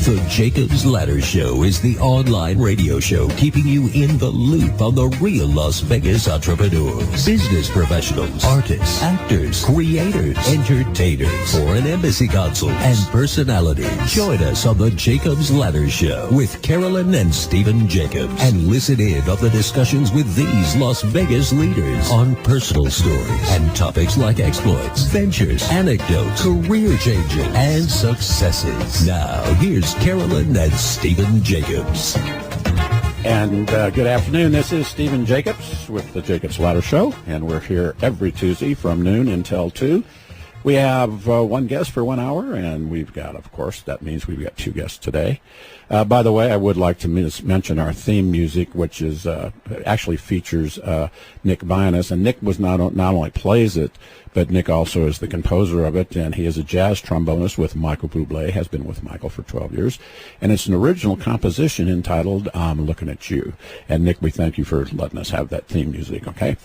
The Jacobs Ladder Show is the online radio show keeping you in the loop on the real Las Vegas entrepreneurs, business professionals, artists, actors, creators, entertainers, foreign embassy consuls, and personalities. Join us on the Jacobs Ladder Show with Carolyn and Stephen Jacobs, and listen in on the discussions with these Las Vegas leaders on personal stories and topics like exploits, ventures, anecdotes, career changes, and successes. Now, here's Carolyn and Stephen Jacobs. And good afternoon. This is Stephen Jacobs with the Jacobs Ladder Show, and we're here every Tuesday from noon until 2. We have one guest for 1 hour, and we've got, of course, that means we've got two guests today. By the way, I would like to mention our theme music, which is actually features Nick Vianus, and Nick was not only plays it, but Nick also is the composer of it, and he is a jazz trombonist with Michael Bublé, has been with Michael for 12 years, and it's an original composition entitled I'm Looking at You. And Nick, we thank you for letting us have that theme music, okay?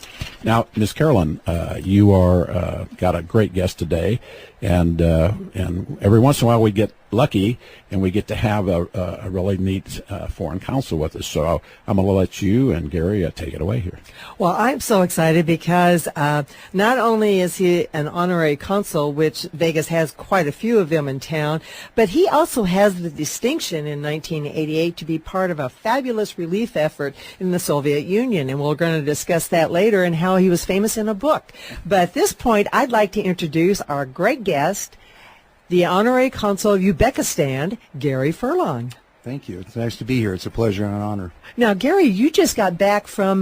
Now, Miss Carolyn, you are got a great guest today, and every once in a while we get lucky and we get to have a really neat foreign consul with us. So I'm going to let you and Gary take it away here. Well, I'm so excited because not only is he an honorary consul, which Vegas has quite a few of them in town, but he also has the distinction in 1988 to be part of a fabulous relief effort in the Soviet Union. And we're going to discuss that later and how he was famous in a book. But at this point, I'd like to introduce our great guest, the Honorary Consul of Uzbekistan, Gary Furlong. Thank you. It's nice to be here. It's a pleasure and an honor. Now, Gary, you just got back from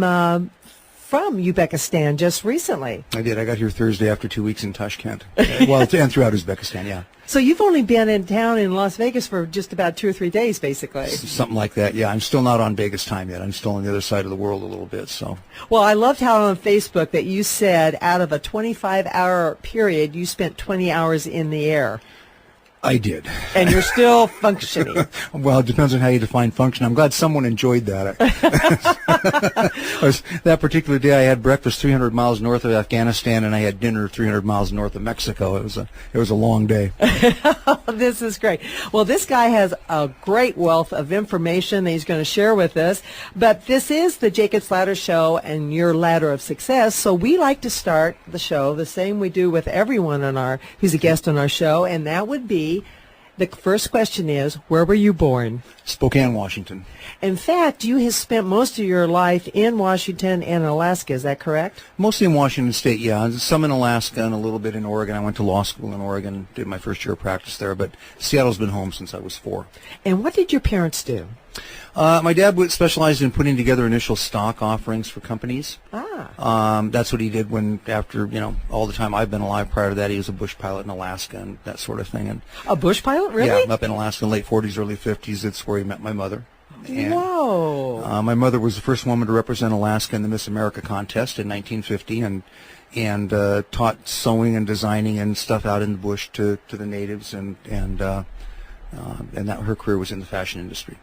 Uzbekistan just recently. I did. I got here Thursday after 2 weeks in Tashkent. Well, and throughout Uzbekistan, yeah. So you've only been in town in Las Vegas for just about 2 or 3 days, basically. Something like that, yeah. I'm still not on Vegas time yet. I'm still on the other side of the world a little bit, so. Well, I loved how on Facebook that you said out of a 25-hour period, you spent 20 hours in the air. I did. And you're still functioning. Well, it depends on how you define function. I'm glad someone enjoyed that. That particular day, I had breakfast 300 miles north of Afghanistan, and I had dinner 300 miles north of Mexico. It was a long day. This is great. Well, this guy has a great wealth of information that he's going to share with us. But this is the Jacobs Ladder Show and your ladder of success. So we like to start the show the same we do with everyone who's a guest on our show, and that would be, the first question is, where were you born? Spokane, Washington. In fact, you have spent most of your life in Washington and Alaska, is that correct? Mostly in Washington State, yeah. Some in Alaska and a little bit in Oregon. I went to law school in Oregon, did my first year of practice there, but Seattle's been home since I was 4. And what did your parents do? My dad specialized in putting together initial stock offerings for companies. That's what he did after all the time I've been alive. Prior to that, he was a bush pilot in Alaska and that sort of thing. And a bush pilot, really? Yeah, up in Alaska in the late 40s, early 50s. It's where he met my mother. And, whoa! My mother was the first woman to represent Alaska in the Miss America contest in 1950, and taught sewing and designing and stuff out in the bush to the natives, and that her career was in the fashion industry.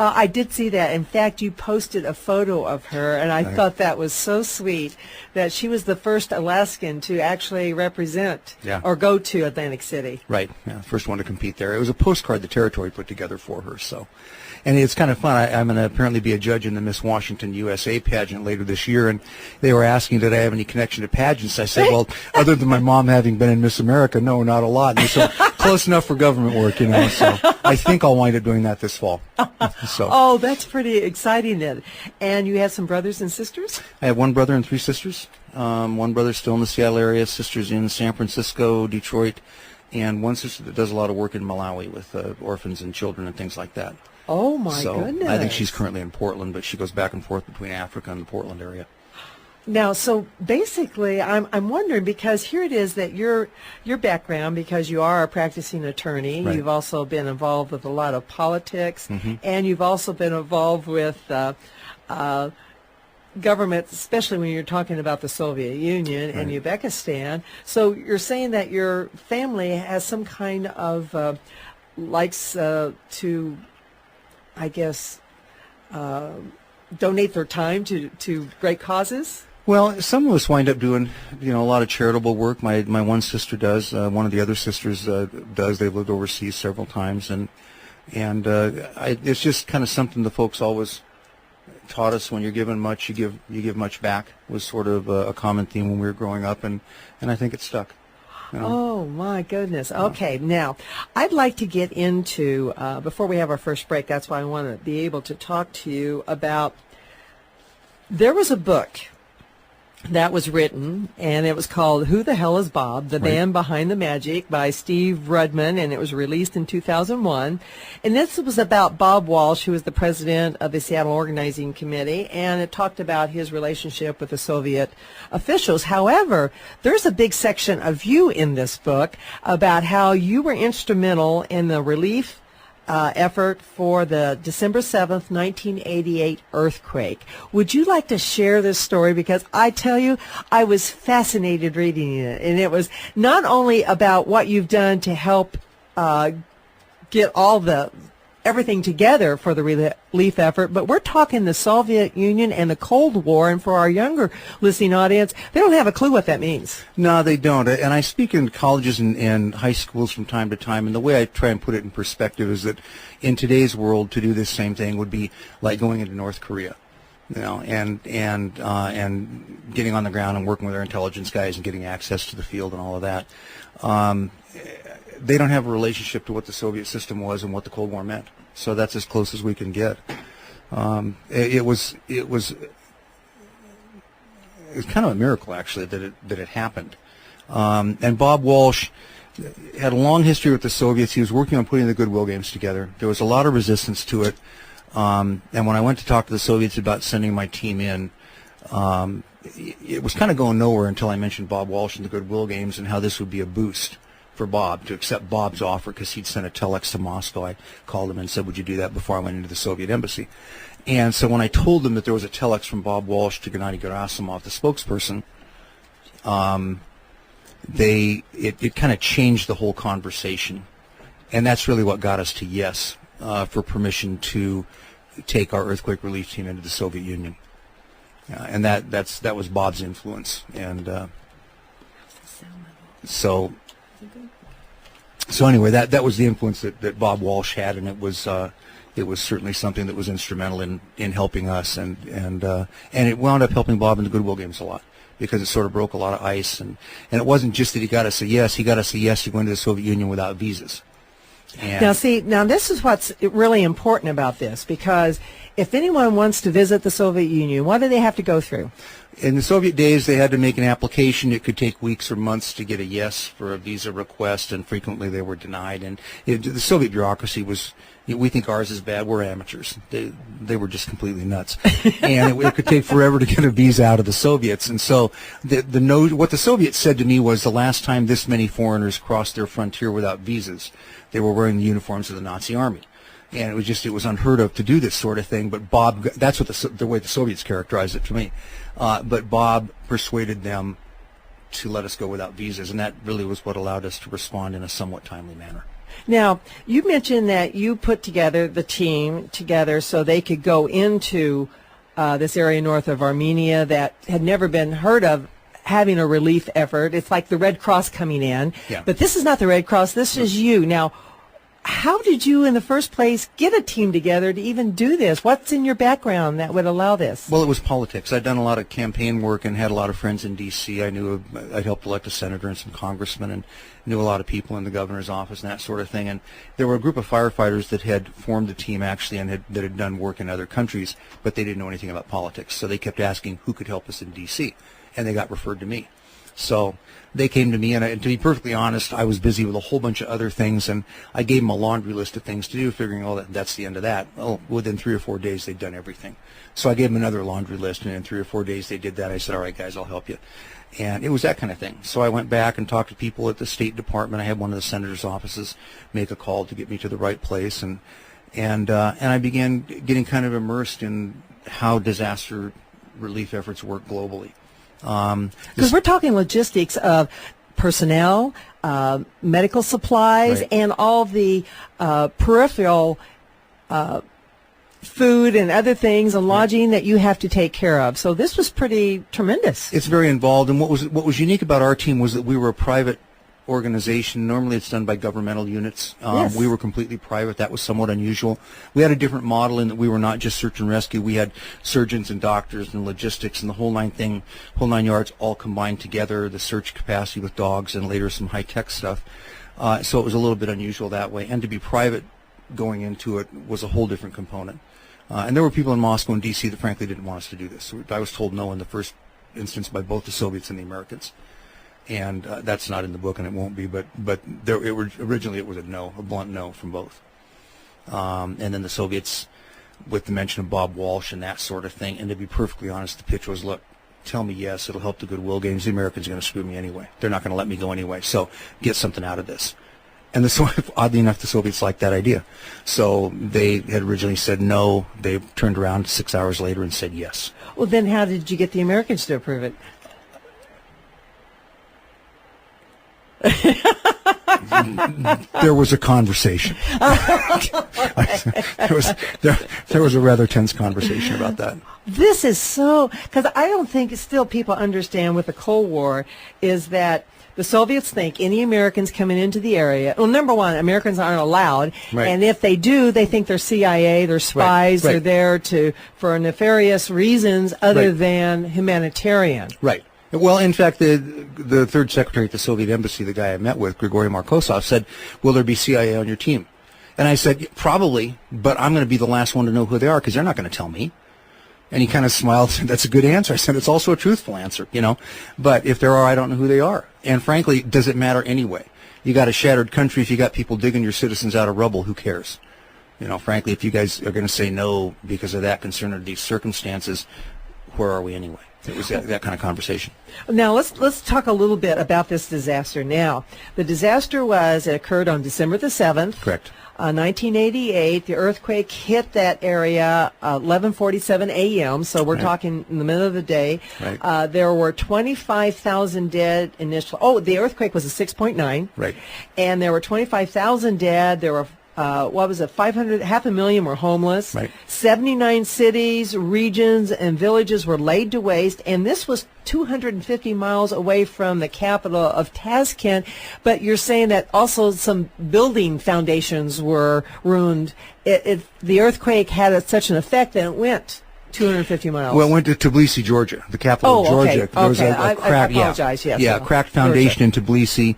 I did see that. In fact, you posted a photo of her, and I thought that was so sweet that she was the first Alaskan to actually represent or go to Atlantic City. Right. Yeah, first one to compete there. It was a postcard the territory put together for her. So, and it's kind of fun. I'm going to apparently be a judge in the Miss Washington USA pageant later this year, and they were asking, did I have any connection to pageants? I said, well, other than my mom having been in Miss America, no, not a lot. And they said, close enough for government work, So I think I'll wind up doing that this fall. So. Oh, that's pretty exciting then. And you have some brothers and sisters? I have one brother and 3 sisters. One brother still in the Seattle area, sisters in San Francisco, Detroit, and one sister that does a lot of work in Malawi with orphans and children and things like that. Oh, my goodness. I think she's currently in Portland, but she goes back and forth between Africa and the Portland area. Now, so basically, I'm wondering, because here it is that your background, because you are a practicing attorney, right. You've also been involved with a lot of politics, and you've also been involved with government, especially when you're talking about the Soviet Union and Uzbekistan. So you're saying that your family has some kind of likes to, I guess, donate their time to great causes? Well, some of us wind up doing, a lot of charitable work. My one sister does. One of the other sisters does. They've lived overseas several times, and And it's just kind of something the folks always taught us: when you're given much, you give much back. Was sort of a common theme when we were growing up, and I think it stuck. You know? Oh, my goodness. Okay, now, I'd like to get into, before we have our first break, that's why I want to be able to talk to you about, there was a book that was written, and it was called Who the Hell is Bob? The Man Behind the Magic by Steve Rudman, and it was released in 2001. And this was about Bob Walsh, who was the president of the Seattle Organizing Committee, and it talked about his relationship with the Soviet officials. However, there's a big section of you in this book about how you were instrumental in the relief effort for the December 7th, 1988 earthquake. Would you like to share this story? Because I tell you, I was fascinated reading it. And it was not only about what you've done to help get everything together for the relief effort, but we're talking the Soviet Union and the Cold War, and for our younger listening audience, they don't have a clue what that means. No, they don't. And I speak in colleges and high schools from time to time, and the way I try and put it in perspective is that in today's world, to do this same thing would be like going into North Korea, you know, and getting on the ground and working with their intelligence guys and getting access to the field and all of that. They don't have a relationship to what the Soviet system was and what the Cold War meant. So that's as close as we can get. It was kind of a miracle, actually, that it happened. And Bob Walsh had a long history with the Soviets. He was working on putting the Goodwill Games together. There was a lot of resistance to it. And when I went to talk to the Soviets about sending my team in, it was kind of going nowhere until I mentioned Bob Walsh and the Goodwill Games and how this would be a boost for Bob to accept Bob's offer, because he'd sent a telex to Moscow. I called him and said, would you do that before I went into the Soviet embassy? And so when I told them that there was a telex from Bob Walsh to Gennady Gerasimov, the spokesperson, it kind of changed the whole conversation. And that's really what got us to yes for permission to take our earthquake relief team into the Soviet Union. And that was Bob's influence. And so anyway, that was the influence that Bob Walsh had, and it was certainly something that was instrumental in helping us, and it wound up helping Bob in the Goodwill Games a lot, because it sort of broke a lot of ice, and it wasn't just that he got us a yes to go into the Soviet Union without visas. And now this is what's really important about this, because if anyone wants to visit the Soviet Union, what do they have to go through? In the Soviet days, they had to make an application. It could take weeks or months to get a yes for a visa request, and frequently they were denied. And the Soviet bureaucracy was, we think ours is bad. We're amateurs. They were just completely nuts. And it could take forever to get a visa out of the Soviets. And so what the Soviets said to me was, the last time this many foreigners crossed their frontier without visas, they were wearing the uniforms of the Nazi army. And it was unheard of to do this sort of thing. But Bob, that's what the way the Soviets characterized it to me. But Bob persuaded them to let us go without visas, and that really was what allowed us to respond in a somewhat timely manner. Now, you mentioned that you put together the team so they could go into this area north of Armenia that had never been heard of, having a relief effort. It's like the Red Cross coming in. Yeah. But this is not the Red Cross. This is you. Now, how did you, in the first place, get a team together to even do this? What's in your background that would allow this? Well, it was politics. I'd done a lot of campaign work and had a lot of friends in D.C. I'd helped elect a senator and some congressmen, and knew a lot of people in the governor's office and that sort of thing. And there were a group of firefighters that had formed a team, actually, and that had done work in other countries, but they didn't know anything about politics. So they kept asking who could help us in D.C., and they got referred to me. So they came to me, and to be perfectly honest, I was busy with a whole bunch of other things, and I gave them a laundry list of things to do, figuring, that's the end of that. Oh, within 3 or 4 days, they'd done everything. So I gave them another laundry list, and in 3 or 4 days, they did that. I said, all right, guys, I'll help you. And it was that kind of thing. So I went back and talked to people at the State Department. I had one of the senator's offices make a call to get me to the right place, and I began getting kind of immersed in how disaster relief efforts work globally. Because we're talking logistics of personnel, medical supplies, right, and all the peripheral food and other things and lodging that you have to take care of. So this was pretty tremendous. It's very involved, and what was unique about our team was that we were a private organization. Normally it's done by governmental units. Yes. We were completely private. That was somewhat unusual. We had a different model in that we were not just search and rescue. We had surgeons and doctors and logistics and the whole nine yards all combined together, the search capacity with dogs and later some high-tech stuff. So it was a little bit unusual that way. And to be private going into it was a whole different component. And there were people in Moscow and D.C. that frankly didn't want us to do this. I was told no in the first instance by both the Soviets and the Americans. And that's not in the book, and it won't be. But originally it was a blunt no from both. And then the Soviets, with the mention of Bob Walsh and that sort of thing. And to be perfectly honest, the pitch was, look, tell me yes, it'll help the goodwill games. The Americans are going to screw me anyway. They're not going to let me go anyway. So get something out of this. And oddly enough, the Soviets liked that idea. So they had originally said no. They turned around 6 hours later and said yes. Well, then how did you get the Americans to approve it? There was a conversation. there was a rather tense conversation about that. This is so, because I don't think still people understand with the Cold War is that the Soviets think any Americans coming into the area, well, number one, Americans aren't allowed, right. And if they do, they think they're CIA, they're spies, right. They're there for nefarious reasons other right. than humanitarian. Right. Well, in fact, the third secretary at the Soviet embassy, the guy I met with, Grigory Markosov, said, will there be CIA on your team? And I said, probably, but I'm going to be the last one to know who they are because they're not going to tell me. And he kind of smiled and said, that's a good answer. I said, it's also a truthful answer, But if there are, I don't know who they are. And frankly, does it matter anyway? You got a shattered country. If you got people digging your citizens out of rubble, who cares? Frankly, if you guys are going to say no because of that concern or these circumstances, where are we anyway? It was that kind of conversation. Now, let's talk a little bit about this disaster now. The disaster it occurred on December the 7th. Correct. 1988, the earthquake hit that area 11:47 a.m., so we're right. talking in the middle of the day. Right. There were 25,000 dead initially. Oh, the earthquake was a 6.9. Right. And there were 25,000 dead. There were 500,000 were homeless. Right. 79 cities, regions, and villages were laid to waste, and this was 250 miles away from the capital of Tashkent. But you're saying that also some building foundations were ruined. The earthquake had such an effect that it went 250 miles. Well, it went to Tbilisi, Georgia, the capital of Georgia. Okay. There was a cracked, I apologize. Yes. Cracked foundation in Tbilisi.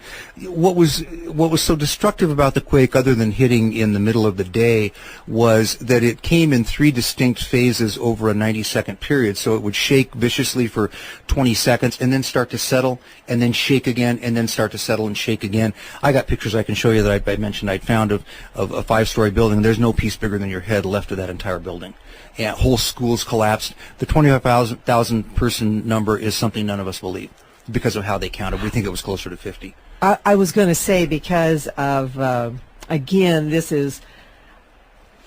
What was so destructive about the quake, other than hitting in the middle of the day, was that it came in three distinct phases over a 90-second period. So it would shake viciously for 20 seconds and then start to settle and then shake again and then start to settle and shake again. I got pictures I can show you that I mentioned I'd found of a 5-story building. There's no piece bigger than your head left of that entire building. And whole schools collapsed. The 25,000 person number is something none of us believe because of how they counted. We think it was closer to 50. I was going to say because of, again, this is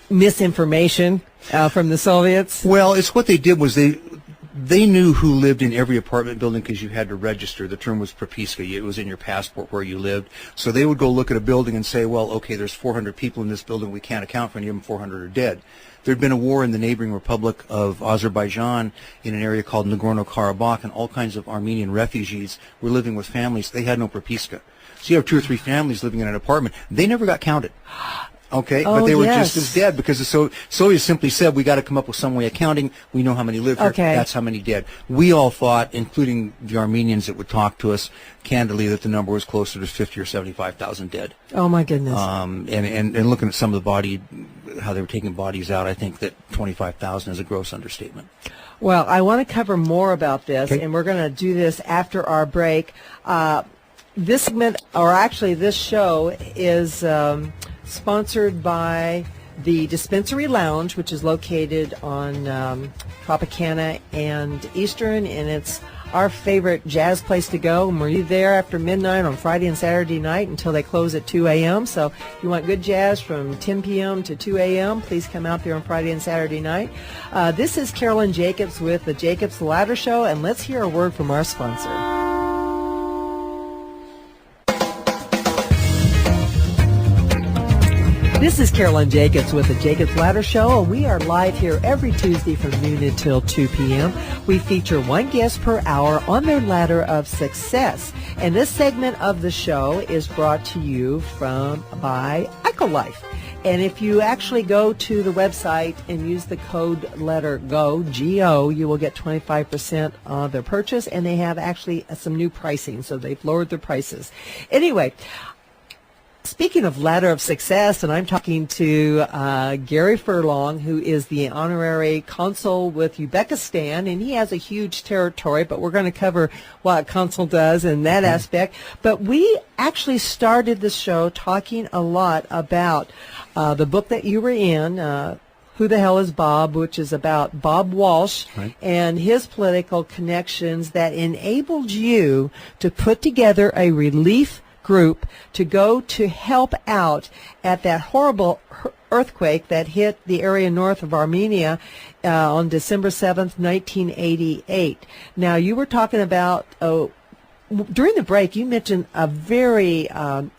misinformation from the Soviets. Well, it's what they did was they knew who lived in every apartment building because you had to register. The term was propiska. It was in your passport where you lived. So they would go look at a building and say, well, okay, there's 400 people in this building. We can't account for any of them. 400 are dead. There'd been a war in the neighboring Republic of Azerbaijan in an area called Nagorno-Karabakh, and all kinds of Armenian refugees were living with families. They had no propiska. So you have 2 or 3 families living in an apartment. They never got counted. Okay, but they were just as dead because the Soviets simply said, we got to come up with some way of counting. We know how many live here. Okay. That's how many dead. We all thought, including the Armenians that would talk to us candidly, that the number was closer to 50 or 75,000 dead. Oh, my goodness. And looking at some of the how they were taking bodies out, I think that 25,000 is a gross understatement. Well, I want to cover more about this, okay. And we're going to do this after our break. This segment, or actually this show, is sponsored by the Dispensary Lounge, which is located on Tropicana and Eastern, and it's our favorite jazz place to go. And we're there after midnight on Friday and Saturday night until they close at 2 a.m. So if you want good jazz from 10 p.m. to 2 a.m., please come out there on Friday and Saturday night. This is Carolyn Jacobs with the Jacobs Ladder Show, and let's hear a word from our sponsor. This is Carolyn Jacobs with the Jacobs Ladder Show, and we are live here every Tuesday from noon until 2 p.m. We feature one guest per hour on their ladder of success. And this segment of the show is brought to you by EcoLife. And if you actually go to the website and use the code letter GO, G-O, you will get 25% on their purchase, and they have actually some new pricing, so they've lowered their prices. Anyway, speaking of ladder of success, and I'm talking to Gary Furlong, who is the honorary consul with Uzbekistan, and he has a huge territory, but we're going to cover what a consul does in that aspect. But we actually started the show talking a lot about the book that you were in, Who the Hell is Bob, which is about Bob Walsh and his political connections that enabled you to put together a relief group to go to help out at that horrible earthquake that hit the area north of Armenia on December 7th, 1988. Now, you were talking about, during the break, you mentioned a very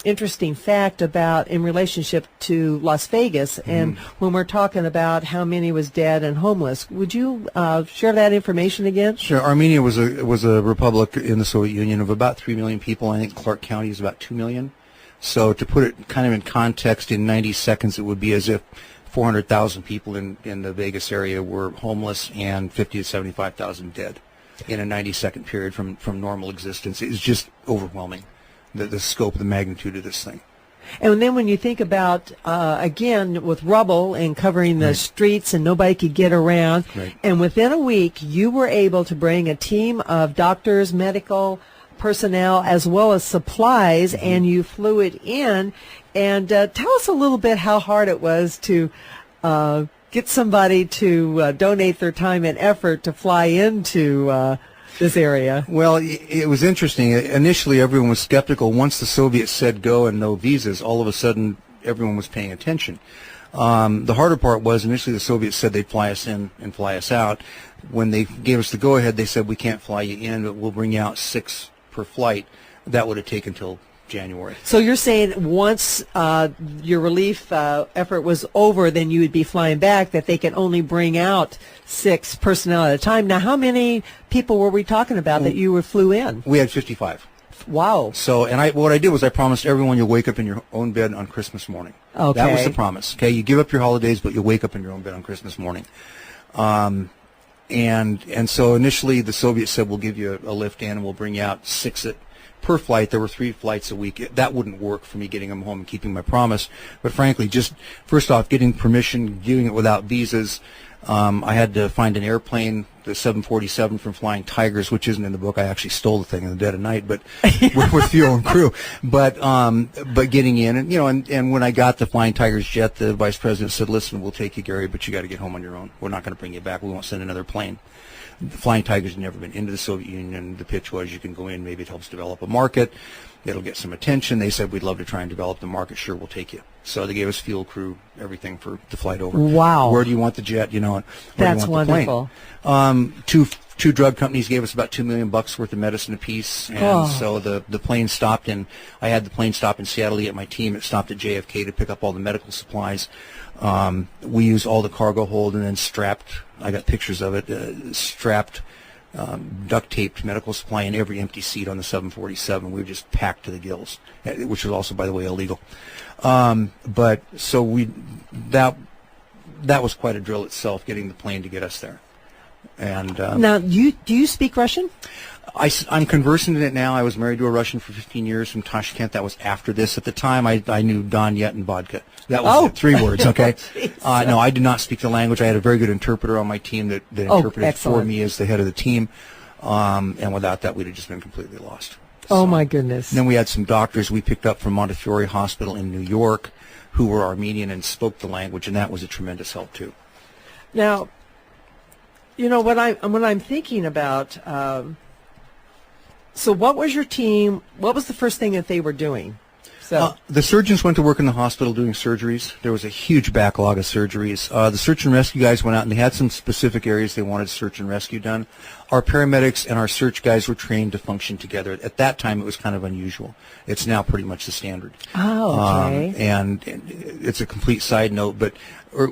interesting fact about in relationship to Las Vegas, and when we're talking about how many was dead and homeless. Would you share that information again? Sure. Armenia was a republic in the Soviet Union of about 3 million people. I think Clark County is about 2 million. So to put it kind of in context, in 90 seconds, it would be as if 400,000 people in the Vegas area were homeless and 50 to 75,000 dead in a 90-second period from normal existence. It's just overwhelming, the scope, the magnitude of this thing. And then when you think about, again, with rubble and covering the streets and nobody could get around, and within a week you were able to bring a team of doctors, medical personnel, as well as supplies, and you flew it in. And tell us a little bit how hard it was to get somebody to donate their time and effort to fly into this area. Well, it was interesting. Initially, everyone was skeptical. Once the Soviets said go and no visas, all of a sudden, everyone was paying attention. The harder part was initially the Soviets said they'd fly us in and fly us out. When they gave us the go-ahead, they said, we can't fly you in, but we'll bring you out 6 per flight. That would have taken till January. So you're saying once your relief effort was over, then you would be flying back, that they could only bring out 6 personnel at a time. Now, how many people were we talking about that you flew in? We had 55. Wow. So, and what I did was I promised everyone you'll wake up in your own bed on Christmas morning. Okay. That was the promise. Okay, you give up your holidays, but you'll wake up in your own bed on Christmas morning. And so initially the Soviets said, we'll give you a lift in and we'll bring you out 6 per flight. There were 3 flights a week. That wouldn't work for me getting them home and keeping my promise. But frankly, just first off, getting permission, doing it without visas. I had to find an airplane, the 747 from Flying Tigers, which isn't in the book. I actually stole the thing in the dead of night, but with the own crew. But getting in, and when I got the Flying Tigers jet, the vice president said, "Listen, we'll take you, Gary, but you got to get home on your own. We're not going to bring you back. We won't send another plane." The Flying Tigers had never been into the Soviet Union. The pitch was you can go in, maybe it helps develop a market. It'll get some attention. They said, we'd love to try and develop the market. Sure, we'll take you. So they gave us fuel, crew, everything for the flight over. Wow. Where do you want the jet? And where That's do you want wonderful. The plane? Two drug companies gave us about $2 million worth of medicine apiece. And so the plane stopped I had the plane stop in Seattle to get my team. It stopped at JFK to pick up all the medical supplies. We used all the cargo hold and then strapped, I got pictures of it, strapped duct taped medical supply in every empty seat on the 747. We were just packed to the gills, which was also, by the way, illegal. But so that was quite a drill itself, getting the plane to get us there. And now, do you speak Russian? I'm conversant in it now. I was married to a Russian for 15 years from Tashkent. That was after this. At the time, I knew Don, Yet, and Vodka. That was 3 words, okay? No, I did not speak the language. I had a very good interpreter on my team that interpreted for me as the head of the team. And without that, we'd have just been completely lost. Oh, my goodness. And then we had some doctors we picked up from Montefiore Hospital in New York who were Armenian and spoke the language, and that was a tremendous help, too. Now, what I'm thinking about, so what was your team, what was the first thing that they were doing? So the surgeons went to work in the hospital doing surgeries. There was a huge backlog of surgeries. The search and rescue guys went out and they had some specific areas they wanted search and rescue done. Our paramedics and our search guys were trained to function together. At that time, it was kind of unusual. It's now pretty much the standard. Oh, okay. And it's a complete side note, but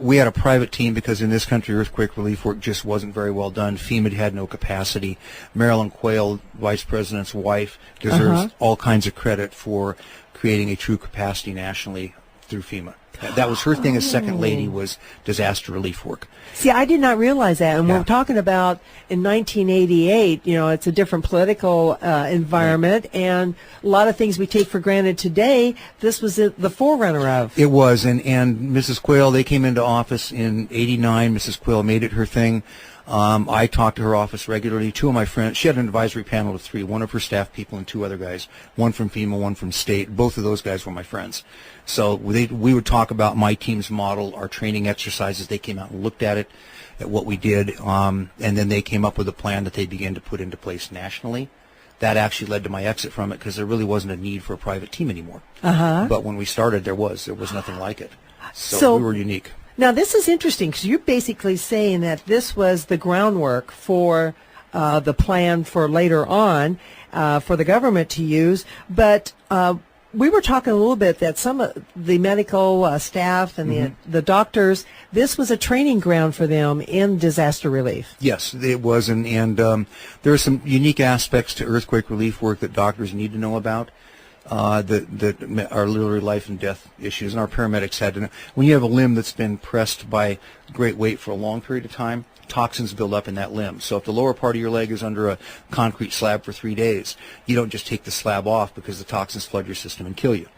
we had a private team because in this country, earthquake relief work just wasn't very well done. FEMA had no capacity. Marilyn Quayle, Vice President's wife, deserves all kinds of credit for creating a true capacity nationally through FEMA. That was her thing as second lady, was disaster relief work. See, I did not realize that. And we're talking about in 1988, it's a different political environment, and a lot of things we take for granted today, this was the forerunner of. It was, and Mrs. Quayle, they came into office in '89. Mrs. Quayle made it her thing. I talked to her office regularly. Two of my friends, she had an advisory panel of 3, one of her staff people and 2 other guys, one from FEMA, one from state. Both of those guys were my friends. So we would talk about my team's model, our training exercises. They came out and looked at it, at what we did, and then they came up with a plan that they began to put into place nationally. That actually led to my exit from it because there really wasn't a need for a private team anymore. But when we started, there was nothing like it. So we were unique. Now, this is interesting because you're basically saying that this was the groundwork for the plan for later on for the government to use. But we were talking a little bit that some of the medical staff and the doctors, this was a training ground for them in disaster relief. Yes, it was. And there are some unique aspects to earthquake relief work that doctors need to know about. That are literally life and death issues, and our paramedics had to know. When you have a limb that's been pressed by great weight for a long period of time, toxins build up in that limb. So if the lower part of your leg is under a concrete slab for 3 days, you don't just take the slab off because the toxins flood your system and kill you.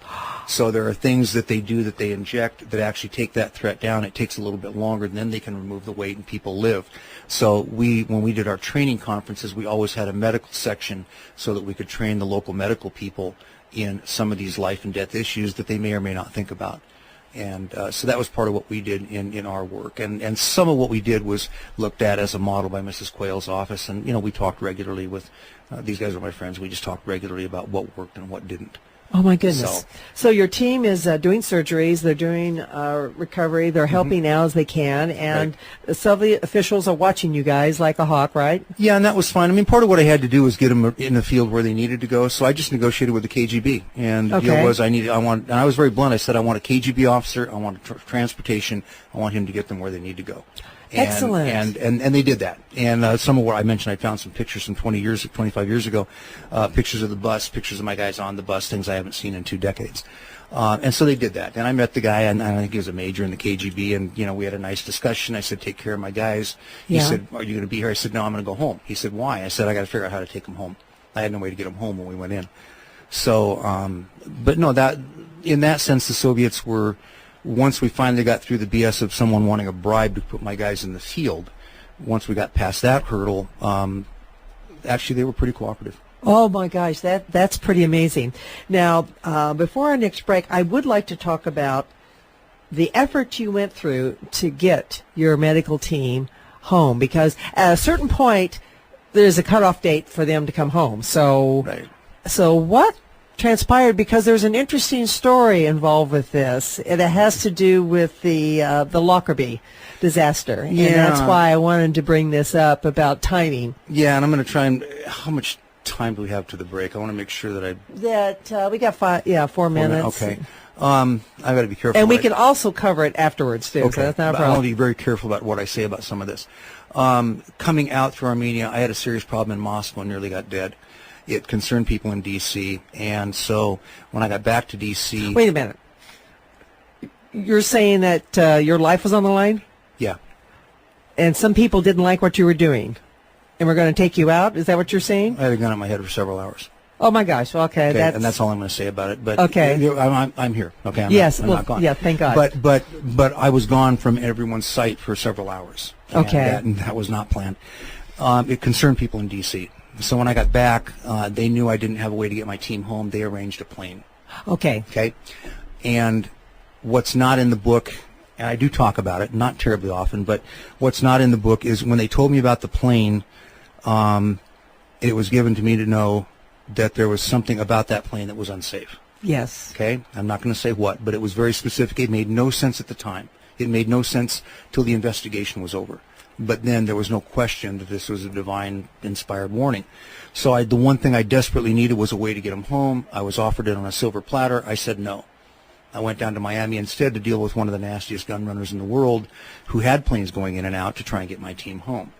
So there are things that they do that they inject that actually take that threat down. It takes a little bit longer, and then they can remove the weight and people live. So when we did our training conferences, we always had a medical section so that we could train the local medical people in some of these life and death issues that they may or may not think about. And so that was part of what we did in our work. And some of what we did was looked at as a model by Mrs. Quayle's office. And, we talked regularly with, these guys are my friends, we just talked regularly about what worked and what didn't. Oh, my goodness. So your team is doing surgeries, they're doing recovery, they're helping out as they can, and some of the officials are watching you guys like a hawk, right? Yeah, and that was fine. I mean, part of what I had to do was get them in the field where they needed to go, so I just negotiated with the KGB. And the deal was and I was very blunt, I said I want a KGB officer, I want transportation, I want him to get them where they need to go. Excellent. And they did that. And some of what I mentioned, I found some pictures from 25 years ago, pictures of the bus, pictures of my guys on the bus, things I haven't seen in 2 decades. And so they did that. And I met the guy, and I think he was a major in the KGB, and, we had a nice discussion. I said, take care of my guys. He said, are you going to be here? I said, no, I'm going to go home. He said, why? I said, I got to figure out how to take them home. I had no way to get them home when we went in. So, but no, in that sense, the Soviets were, once we finally got through the BS of someone wanting a bribe to put my guys in the field, once we got past that hurdle, actually they were pretty cooperative. Oh my gosh, that's pretty amazing. Now, before our next break, I would like to talk about the effort you went through to get your medical team home, because at a certain point, there's a cutoff date for them to come home. So, so what transpired? Because there's an interesting story involved with this. It has to do with the Lockerbie disaster, and that's why I wanted to bring this up about timing. Yeah, and I'm going to try and how much time do we have to the break? I want to make sure that we got 4 minutes. Okay. I've got to be careful. And we can also cover it afterwards too. Okay. So that's not a but problem. I want to be very careful about what I say about some of this. Coming out through Armenia, I had a serious problem in Moscow and nearly got dead. It concerned people in D.C., and so when I got back to D.C. Wait a minute. You're saying that your life was on the line? Yeah. And some people didn't like what you were doing, and were going to take you out? Is that what you're saying? I had a gun on my head for several hours. Oh my gosh! Okay, and that's all I'm going to say about it. But okay, I'm here. Okay, I'm not gone. Yeah, thank God. But I was gone from everyone's sight for several hours. And that was not planned. It concerned people in D.C. So when I got back, they knew I didn't have a way to get my team home. They arranged a plane. Okay. And what's not in the book, and I do talk about it, not terribly often, but what's not in the book is when they told me about the plane, it was given to me to know that there was something about that plane that was unsafe. Yes. Okay? I'm not going to say what, but it was very specific. It made no sense at the time. It made no sense till the investigation was over. But then there was no question that this was a divine inspired warning. So the one thing I desperately needed was a way to get him home. I was offered it on a silver platter. I said no. I went down to Miami instead to deal with one of the nastiest gun runners in the world who had planes going in and out to try and get my team home.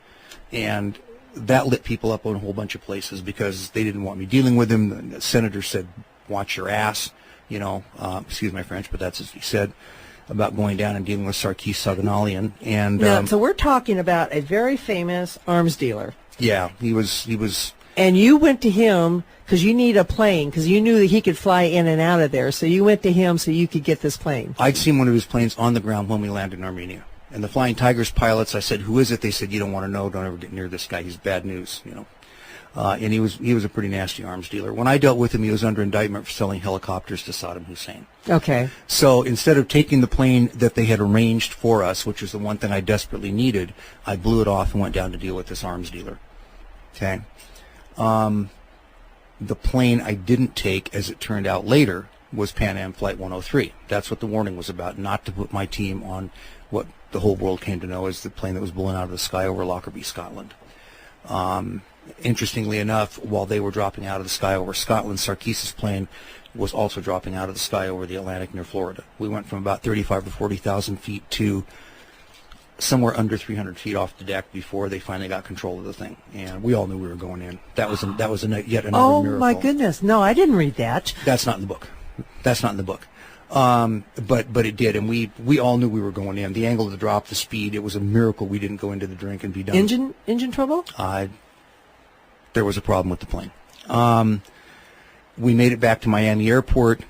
And that lit people up on a whole bunch of places because they didn't want me dealing with him. The senator said, watch your ass, excuse my French, but that's what he said about going down and dealing with Sarkis Saganalian. And now, so we're talking about a very famous arms dealer. Yeah, he was. And you went to him because you need a plane because you knew that he could fly in and out of there. So you went to him so you could get this plane. I'd seen one of his planes on the ground when we landed in Armenia. And the Flying Tigers pilots, I said, who is it? They said, you don't want to know. Don't ever get near this guy. He's bad news, And he was a pretty nasty arms dealer. When I dealt with him, he was under indictment for selling helicopters to Saddam Hussein. Okay. So instead of taking the plane that they had arranged for us, which was the one thing I desperately needed, I blew it off and went down to deal with this arms dealer. Okay. The plane I didn't take, as it turned out later, was Pan Am Flight 103. That's what the warning was about, not to put my team on what the whole world came to know as the plane that was blown out of the sky over Lockerbie, Scotland. Interestingly enough, while they were dropping out of the sky over Scotland, Sarkis's plane was also dropping out of the sky over the Atlantic near Florida. We went from about 35 or 40,000 feet to somewhere under 300 feet off the deck before they finally got control of the thing, and we all knew we were going in. That was yet another miracle. Oh my goodness! No, I didn't read that. That's not in the book. But it did, and we all knew we were going in. The angle of the drop, the speed, it was a miracle we didn't go into the drink and be done. Engine trouble? There was a problem with the plane. We made it back to Miami Airport.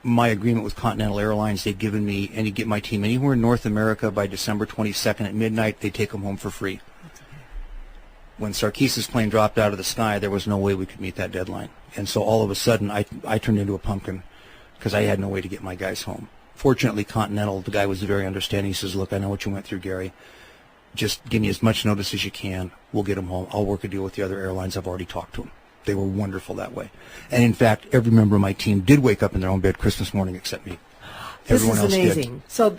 My agreement with Continental Airlines, they'd given me and get my team anywhere in North America by December 22nd at midnight. They'd take them home for free. When Sarkis's plane dropped out of the sky, there was no way we could meet that deadline. And so all of a sudden, I turned into a pumpkin because I had no way to get my guys home. Fortunately, Continental, the guy was very understanding. He says, look, I know what you went through, Gary. Just give me as much notice as you can. We'll get them home. I'll work a deal with the other airlines. I've already talked to them. They were wonderful that way. And in fact, every member of my team did wake up in their own bed Christmas morning except me. Everyone else amazing. Did. So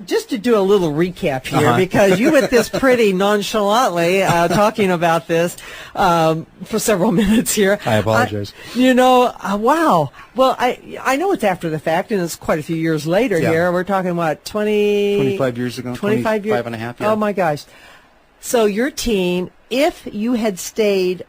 just to do a little recap here, because you went this pretty nonchalantly talking about this for several minutes here. I apologize. Wow. Well, I know it's after the fact, and it's quite a few years later here. We're talking, what, 25 years ago? 25 years? 25 and a half, yeah. Oh, my gosh. So your team, if you had stayed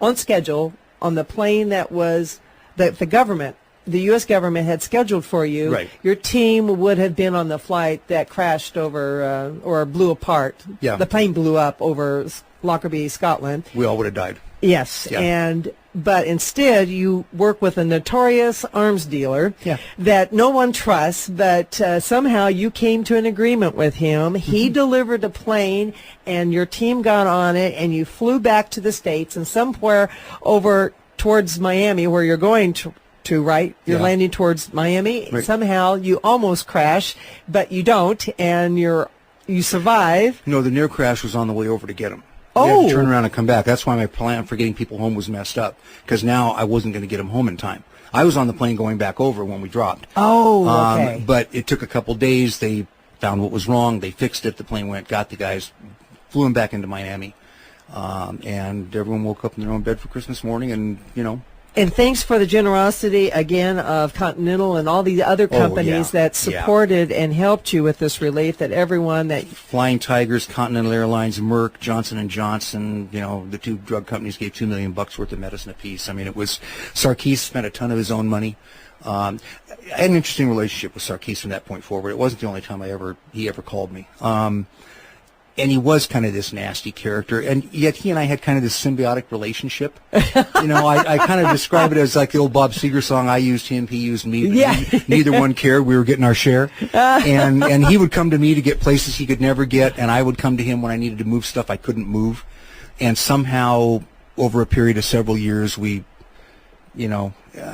on schedule on the plane that was the government, the U.S. government had scheduled for you, right, your team would have been on the flight that crashed over or blew apart. Yeah. The plane blew up over Lockerbie, Scotland. We all would have died. Yes. Yeah. But instead, you work with a notorious arms dealer that no one trusts, but somehow you came to an agreement with him. He delivered a plane, and your team got on it, and you flew back to the States, and somewhere over towards Miami, where you're going to, right? You're landing towards Miami. Right. Somehow you almost crash, but you don't, and you survive. No, the near crash was on the way over to get him. Oh. We had to turn around and come back. That's why my plan for getting people home was messed up, because now I wasn't going to get them home in time. I was on the plane going back over when we dropped. Oh, okay. But it took a couple days. They found what was wrong. They fixed it. The plane went, got the guys, flew them back into Miami. And everyone woke up in their own bed for Christmas morning, and, And thanks for the generosity, again, of Continental and all these other companies that supported and helped you with this relief, that everyone that... Flying Tigers, Continental Airlines, Merck, Johnson & Johnson, the two drug companies gave $2 million worth of medicine apiece. I mean, it was... Sarkis spent a ton of his own money. I had an interesting relationship with Sarkis from that point forward. It wasn't the only time he ever called me. And he was kind of this nasty character, and yet he and I had kind of this symbiotic relationship. I kind of describe it as like the old Bob Seger song, I used him, he used me, but neither one cared. We were getting our share. And he would come to me to get places he could never get, and I would come to him when I needed to move stuff I couldn't move. And somehow, over a period of several years, we,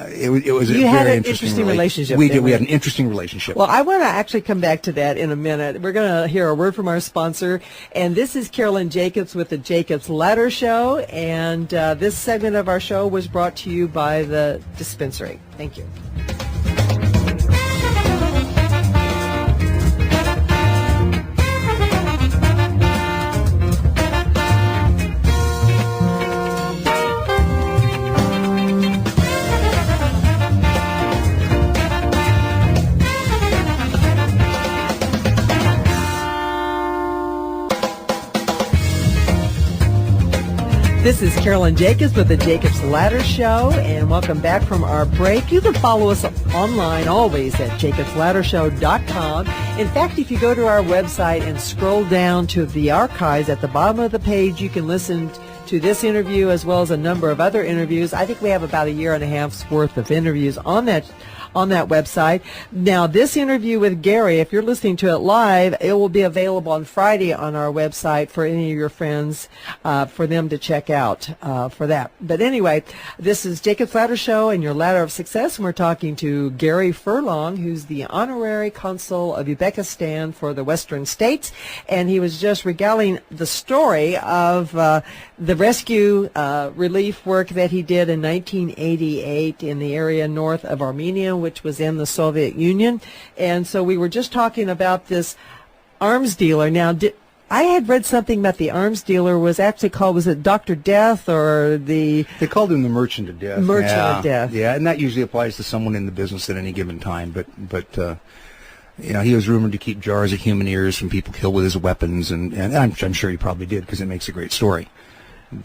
it was a You had very an interesting relationship. We then, did. We right? had an interesting relationship. Well, I want to actually come back to that in a minute. We're going to hear a word from our sponsor, and this is Carolyn Jacobs with the Jacobs Ladder Show, and this segment of our show was brought to you by the dispensary. Thank you. This is Carolyn Jacobs with the Jacobs Ladder Show, and welcome back from our break. You can follow us online always at JacobsLadderShow.com. In fact, if you go to our website and scroll down to the archives at the bottom of the page, you can listen to this interview as well as a number of other interviews. I think we have about a year and a half's worth of interviews on that website. Now, this interview with Gary, if you're listening to it live, it will be available on Friday on our website for any of your friends, for them to check out for that. But anyway, this is Jacob's Ladder Show and your Ladder of Success, and we're talking to Gary Furlong, who's the honorary consul of Uzbekistan for the Western States, and he was just regaling the story of the rescue relief work that he did in 1988 in the area north of Armenia, which was in the Soviet Union. And so we were just talking about this arms dealer. Now, I had read something about the arms dealer was actually called, was it Dr. Death or the... They called him the Merchant of Death. Merchant of Death. Yeah, and that usually applies to someone in the business at any given time. But you know, he was rumored to keep jars of human ears from people killed with his weapons, and I'm sure he probably did because it makes a great story.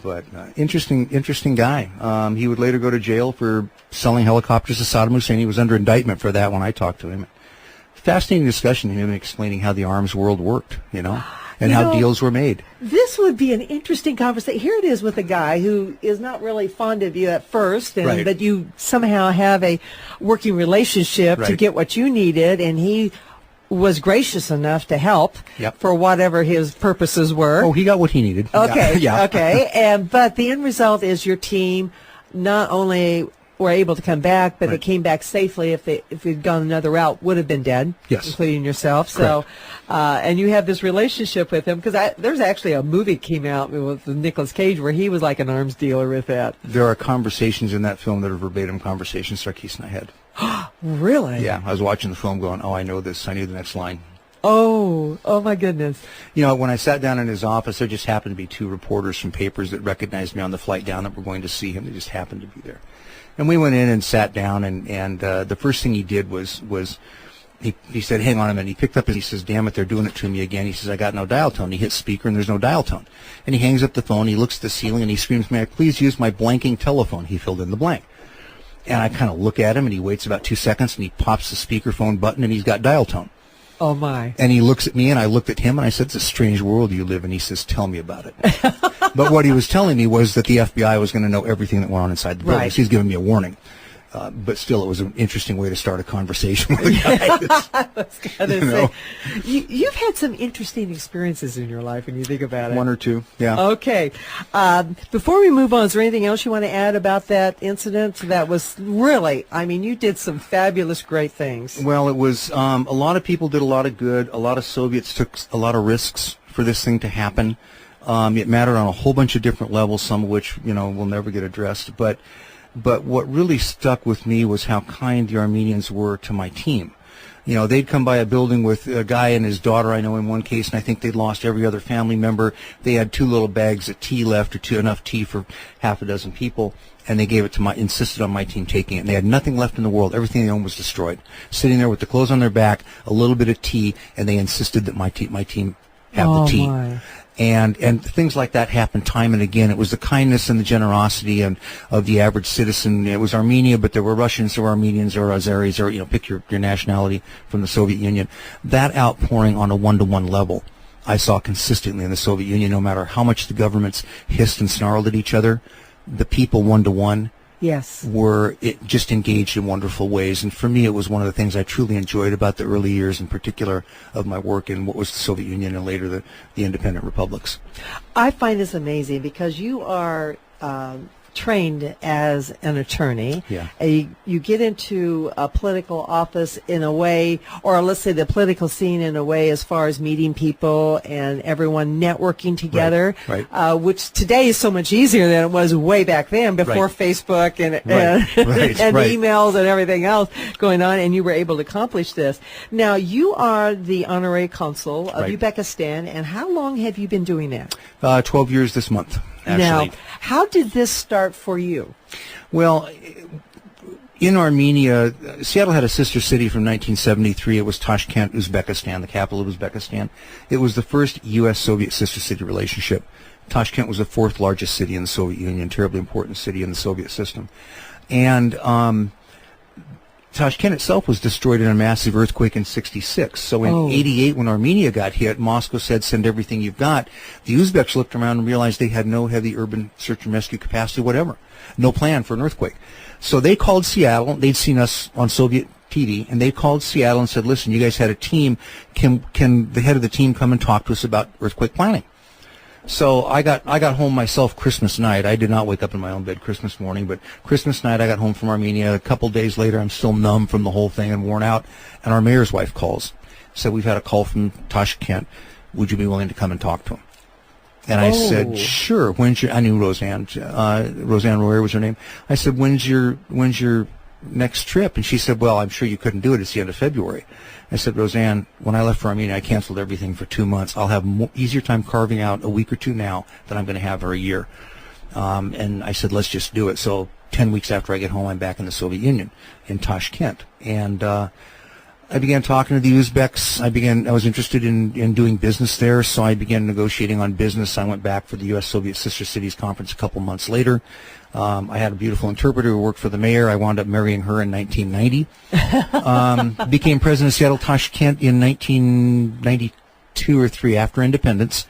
But interesting guy. He would later go to jail for selling helicopters to Saddam Hussein. He was under indictment for that when I talked to him. Fascinating discussion, him explaining how the arms world worked, and how deals were made. This would be an interesting conversation. Here it is with a guy who is not really fond of you at first, and Right. but you somehow have a working relationship to Right. get what you needed, and he was gracious enough to help Yep. for whatever his purposes were. Oh, he got what he needed. Okay, Yeah. okay. But the end result is your team not only were able to come back, but they Right. came back safely. If they'd gone another route, would have been dead, Yes. including yourself. So, and you have this relationship with him because there's actually a movie came out with Nicolas Cage where he was like an arms dealer with that. There are conversations in that film that are verbatim conversations Sarkis and I had. Really? Yeah, I was watching the film going, oh, I know this. I knew the next line. Oh my goodness. When I sat down in his office, there just happened to be two reporters from papers that recognized me on the flight down that were going to see him. They just happened to be there. And we went in and sat down, and the first thing he did was he said, hang on a minute. He picked up and he says, damn it, they're doing it to me again. He says, I got no dial tone. He hits speaker and there's no dial tone. And he hangs up the phone, he looks at the ceiling, and he screams, may I please use my blanking telephone? He filled in the blank. And I kind of look at him, and he waits about 2 seconds, and he pops the speakerphone button, and he's got dial tone. Oh, my. And he looks at me, and I looked at him, and I said, it's a strange world you live in. He says, tell me about it. But what he was telling me was that the FBI was going to know everything that went on inside the building. Right. So he's giving me a warning. But still, it was an interesting way to start a conversation with a guy. I was going to say, you've had some interesting experiences in your life when you think about it. One or two, yeah. Okay. Before we move on, is there anything else you want to add about that incident? That was really, you did some fabulous, great things. Well, it was a lot of people did a lot of good. A lot of Soviets took a lot of risks for this thing to happen. It mattered on a whole bunch of different levels, some of which, will never get addressed. But what really stuck with me was how kind the Armenians were to my team. They'd come by a building with a guy and his daughter, I know in one case, and I think they'd lost every other family member. They had 2 little bags of tea left, or enough tea for half a dozen people, and they gave it to insisted on my team taking it. And they had nothing left in the world. Everything they owned was destroyed. Sitting there with the clothes on their back, a little bit of tea, and they insisted that my team have the tea. My. And things like that happened time and again. It was the kindness and the generosity of the average citizen. It was Armenia, but there were Russians, there were Armenians, or Azeris, or pick your nationality from the Soviet Union. That outpouring on a one-to-one level, I saw consistently in the Soviet Union. No matter how much the governments hissed and snarled at each other, the people one-to-one Yes. were just engaged in wonderful ways. And for me, it was one of the things I truly enjoyed about the early years, in particular, of my work in what was the Soviet Union and later the independent republics. I find this amazing because you are trained as an attorney. Yeah. You get into a political office in a way, or let's say the political scene in a way, as far as meeting people and everyone networking together, Right. Which today is so much easier than it was way back then, before Right. Facebook and Right. and Right. emails and everything else going on, and you were able to accomplish this. Now, you are the honorary consul of Right. Uzbekistan, and how long have you been doing that? 12 years this month, actually. Now, how did this start for you? Well, in Armenia, Seattle had a sister city from 1973. It was Tashkent, Uzbekistan, the capital of Uzbekistan. It was the first U.S.-Soviet sister city relationship. Tashkent was the fourth largest city in the Soviet Union, terribly important city in the Soviet system. And Tashkent itself was destroyed in a massive earthquake in '66. So in '88, when Armenia got hit, Moscow said, send everything you've got. The Uzbeks looked around and realized they had no heavy urban search and rescue capacity, whatever. No plan for an earthquake. So they called Seattle. They'd seen us on Soviet TV, and they called Seattle and said, listen, you guys had a team. Can the head of the team come and talk to us about earthquake planning? So I got home myself Christmas night. I did not wake up in my own bed Christmas morning, but Christmas night I got home from Armenia. A couple days later, I'm still numb from the whole thing and worn out. And our mayor's wife calls. Said, we've had a call from Tashkent. Would you be willing to come and talk to him? And I said, sure. I knew Roseanne. Roseanne Royer was her name. I said, when's your next trip? And she said, well, I'm sure you couldn't do it. It's the end of February. I said, Roseanne, when I left for Armenia, I canceled everything for 2 months. I'll have easier time carving out a week or two now than I'm going to have for a year. And I said, let's just do it. So 10 weeks after I get home, I'm back in the Soviet Union in Tashkent. And I began talking to the Uzbeks. I was interested in doing business there, so I began negotiating on business. I went back for the U.S.-Soviet Sister Cities Conference a couple months later. I had a beautiful interpreter who worked for the mayor. I wound up marrying her in 1990. Became president of Seattle Tashkent in 1992 or 3 after independence,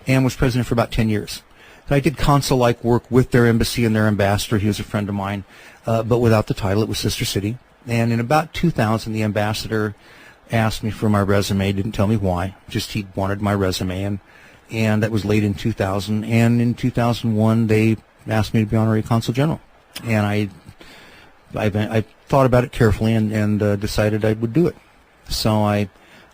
and was president for about 10 years. So I did consul-like work with their embassy and their ambassador. He was a friend of mine, but without the title. It was Sister City. And in about 2000, the ambassador asked me for my resume. Didn't tell me why. Just he wanted my resume, and that was late in 2000. And in 2001, they asked me to be honorary consul general, and I thought about it carefully and decided I would do it. So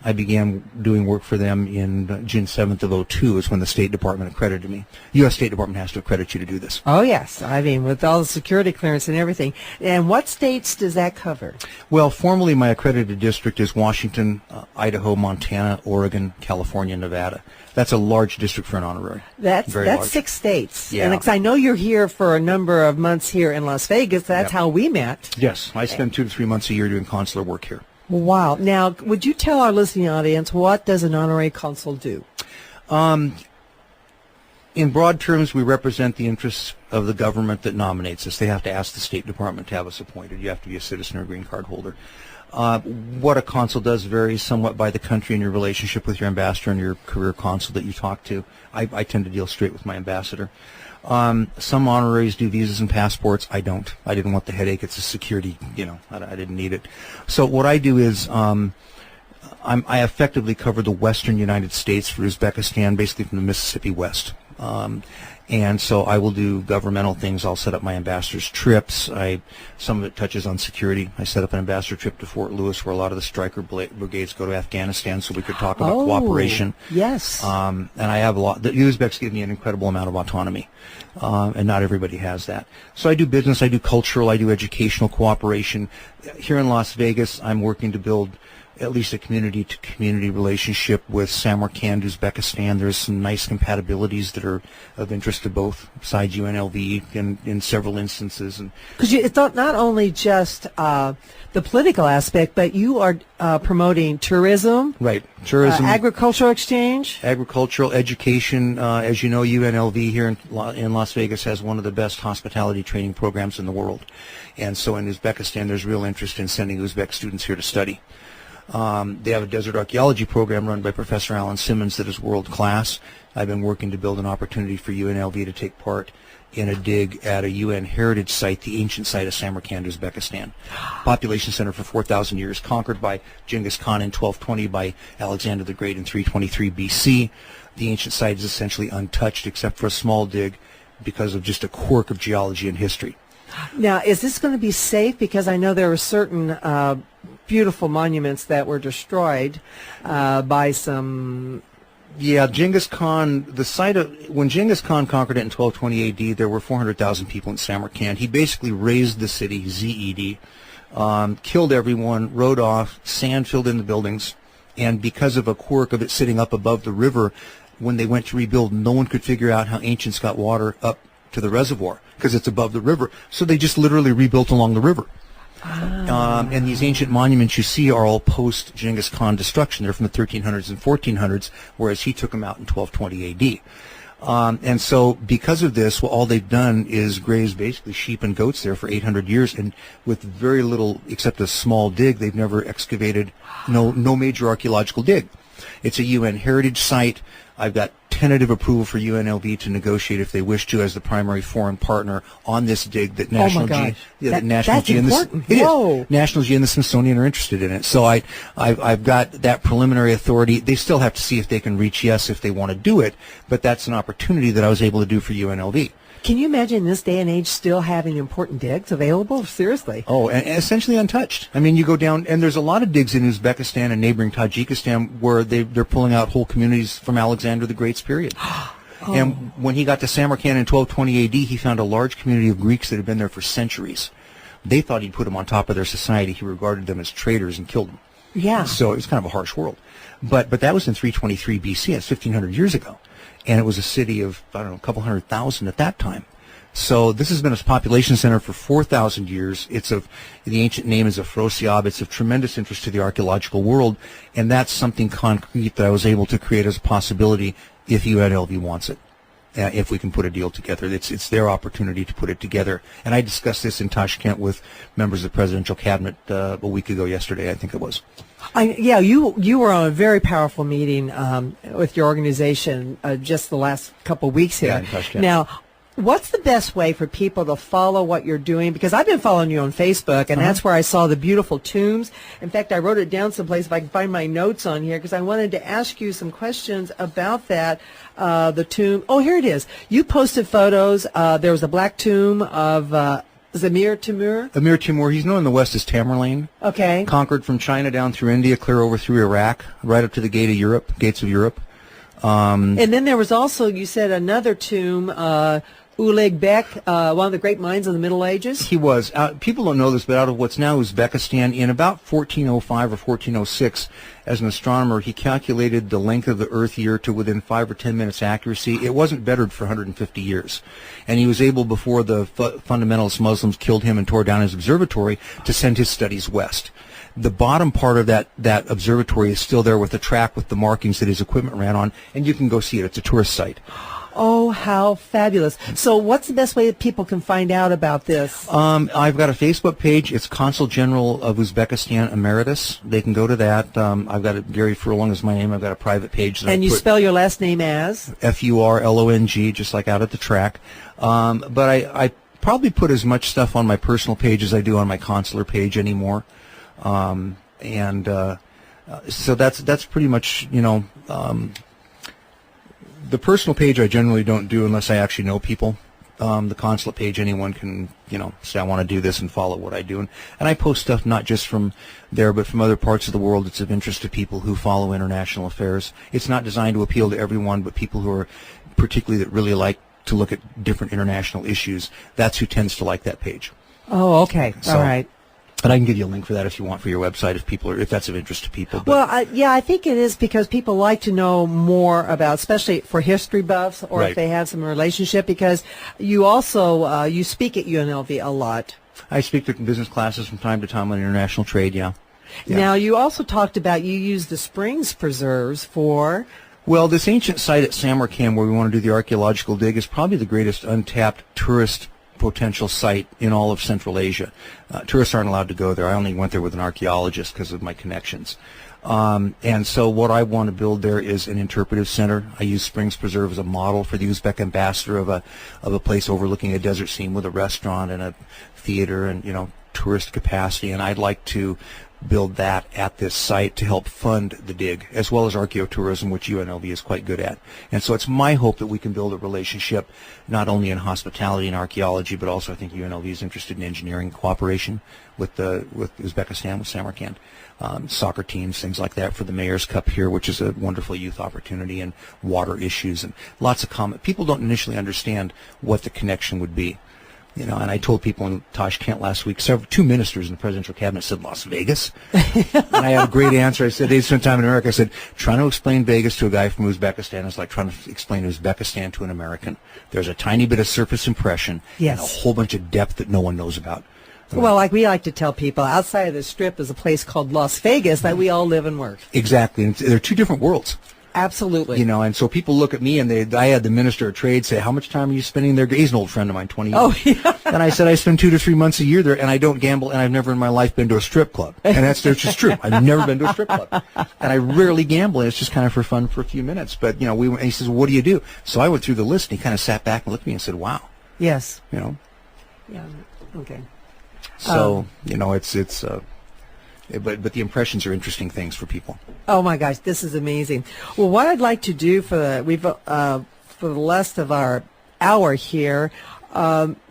I began doing work for them in June 7th of 2002 is when the State Department accredited me. U.S. State Department has to accredit you to do this. Oh, yes. I mean, with all the security clearance and everything. And what states does that cover? Well, formally, my accredited district is Washington, Idaho, Montana, Oregon, California, Nevada. That's a large district for an honorary. That's large. 6 states. Yeah. And 'cause I know you're here for a number of months here in Las Vegas. That's how we met. Yes, I spend 2 to 3 months a year doing consular work here. Wow. Now, would you tell our listening audience, what does an honorary consul do? In broad terms, we represent the interests of the government that nominates us. They have to ask the State Department to have us appointed. You have to be a citizen or green card holder. What a consul does varies somewhat by the country and your relationship with your ambassador and your career consul that you talk to. I tend to deal straight with my ambassador. Some honoraries do visas and passports. I don't. I didn't want the headache. It's a security, I didn't need it. So what I do is I effectively cover the western United States for Uzbekistan, basically from the Mississippi west. And so I will do governmental things. I'll set up my ambassador's trips. Some of it touches on security. I set up an ambassador trip to Fort Lewis where a lot of the striker brigades go to Afghanistan so we could talk about cooperation. Yes. And I have a lot. The Uzbeks give me an incredible amount of autonomy, and not everybody has that. So I do business, I do cultural, I do educational cooperation. Here in Las Vegas, I'm working to build at least a community-to-community relationship with Samarkand, Uzbekistan. There's some nice compatibilities that are of interest to both sides, UNLV in several instances. Because it's not only just the political aspect, but you are promoting tourism. Right. Tourism. Agricultural exchange. Agricultural, education. As you know, UNLV here in Las Vegas has one of the best hospitality training programs in the world. And so in Uzbekistan, there's real interest in sending Uzbek students here to study. They have a desert archaeology program run by Professor Alan Simmons that is world class. I've been working to build an opportunity for UNLV to take part in a dig at a UN heritage site, the ancient site of Samarkand, Uzbekistan. Population center for 4,000 years, conquered by Genghis Khan in 1220, by Alexander the Great in 323 BC. The ancient site is essentially untouched except for a small dig because of just a quirk of geology and history. Now, is this going to be safe? Because I know there were certain beautiful monuments that were destroyed by some... Yeah, Genghis Khan, the site of, when Genghis Khan conquered it in 1220 AD, there were 400,000 people in Samarkand. He basically razed the city, Zed, killed everyone, rode off, sand filled in the buildings, and because of a quirk of it sitting up above the river, when they went to rebuild, no one could figure out how ancients got water up to the reservoir, because it's above the river. So they just literally rebuilt along the river. And these ancient monuments you see are all post-Genghis Khan destruction. They're from the 1300s and 1400s, whereas he took them out in 1220 AD. And so because of this, well, all they've done is graze basically sheep and goats there for 800 years, and with very little, except a small dig, they've never excavated, no major archaeological dig. It's a UN heritage site. I've got tentative approval for UNLV to negotiate, if they wish to, as the primary foreign partner on this dig that National National Geo and the Smithsonian are interested in it. So I've got that preliminary authority. They still have to see if they can reach yes if they want to do it, but that's an opportunity that I was able to do for UNLV. Can you imagine in this day and age still having important digs available? Seriously. Oh, and essentially untouched. I mean, you go down, and there's a lot of digs in Uzbekistan and neighboring Tajikistan where they're pulling out whole communities from Alexander the Great's period. And when he got to Samarkand in 1220 AD, he found a large community of Greeks that had been there for centuries. They thought he'd put them on top of their society. He regarded them as traitors and killed them. Yeah. So it was kind of a harsh world. But that was in 323 BC. That's 1,500 years ago. And it was a city of, I don't know, a couple 100,000 at that time. So this has been a population center for 4,000 years. The ancient name is Afrosiab. It's of tremendous interest to the archaeological world, and that's something concrete that I was able to create as a possibility if UNLV wants it. If we can put a deal together, it's their opportunity to put it together. And I discussed this in Tashkent with members of the presidential cabinet a week ago yesterday, I think it was. You were on a very powerful meeting with your organization just the last couple of weeks here. Yeah, in Tashkent. Now, what's the best way for people to follow what you're doing? Because I've been following you on Facebook, and that's where I saw the beautiful tombs. In fact, I wrote it down someplace if I can find my notes on here, because I wanted to ask you some questions about that, the tomb. Oh, here it is. You posted photos. There was a black tomb of Amir Timur. Amir Timur, he's known in the West as Tamerlane. Okay. Conquered from China down through India, clear over through Iraq, right up to the gates of Europe. And then there was also, you said, another tomb, Uleg Bek, one of the great minds of the Middle Ages. He was. People don't know this, but out of what's now Uzbekistan, in about 1405 or 1406, as an astronomer, he calculated the length of the Earth year to within 5 or 10 minutes accuracy. It wasn't bettered for 150 years. And he was able, before the fundamentalist Muslims killed him and tore down his observatory, to send his studies west. The bottom part of that observatory is still there with the track with the markings that his equipment ran on, and you can go see it. It's a tourist site. Oh, how fabulous. So what's the best way that people can find out about this? I've got a Facebook page. It's Consul General of Uzbekistan Emeritus. They can go to that. I've got Gary Furlong is my name. I've got a private page. And you spell your last name as? Furlong, just like out at the track. But I probably put as much stuff on my personal page as I do on my consular page anymore. So that's pretty much, the personal page I generally don't do unless I actually know people. The consulate page, anyone can, say I want to do this and follow what I do. And I post stuff not just from there, but from other parts of the world. It's of interest to people who follow international affairs. It's not designed to appeal to everyone, but people who are particularly that really like to look at different international issues. That's who tends to like that page. Oh, okay. All right. But I can give you a link for that if you want for your website, if that's of interest to people. But well, I think it is because people like to know more about, especially for history buffs, or right. if they have some relationship. Because you also you speak at UNLV a lot. I speak to business classes from time to time on international trade. Yeah. Now you also talked about you use the springs preserves for. Well, this ancient site at Samarkand, where we want to do the archaeological dig, is probably the greatest untapped tourist potential site in all of Central Asia. Tourists aren't allowed to go there. I only went there with an archaeologist because of my connections. And so what I want to build there is an interpretive center. I use Springs Preserve as a model for the Uzbek ambassador of a place overlooking a desert scene with a restaurant and a theater and, tourist capacity. And I'd like to build that at this site to help fund the dig, as well as archaeotourism, which UNLV is quite good at. And so it's my hope that we can build a relationship not only in hospitality and archaeology, but also I think UNLV is interested in engineering cooperation with Uzbekistan, with Samarkand. Soccer teams, things like that for the Mayor's Cup here, which is a wonderful youth opportunity, and water issues and lots of people don't initially understand what the connection would be. You know, and I told people in Tashkent last week, two ministers in the presidential cabinet said Las Vegas. And I had a great answer. I said, they spent time in America. I said, trying to explain Vegas to a guy from Uzbekistan is like trying to explain Uzbekistan to an American. There's a tiny bit of surface impression and a whole bunch of depth that no one knows about. Well, like we like to tell people, outside of the Strip is a place called Las Vegas that we all live and work. Exactly. And they're two different worlds. Absolutely. You know, and so people look at me, and I had the Minister of Trade say, how much time are you spending there? He's an old friend of mine, 20 years. Oh, yeah. And I said, I spend 2 to 3 months a year there, and I don't gamble, and I've never in my life been to a strip club. And that's just true. I've never been to a strip club. And I rarely gamble, and it's just kind of for fun for a few minutes. But, you know, and he says, well, what do you do? So I went through the list, and he kind of sat back and looked at me and said, wow. Yes. You know. Yeah. Okay. So, you know, but the impressions are interesting things for people. Oh my gosh, this is amazing. Well, what I'd like to do for the rest of our hour here,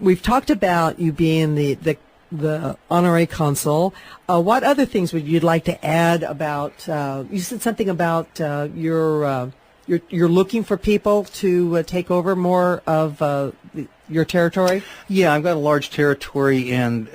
we've talked about you being the honorary consul. What other things would you like to add about? You said something about you're looking for people to take over more of your territory. Yeah, I've got a large territory, and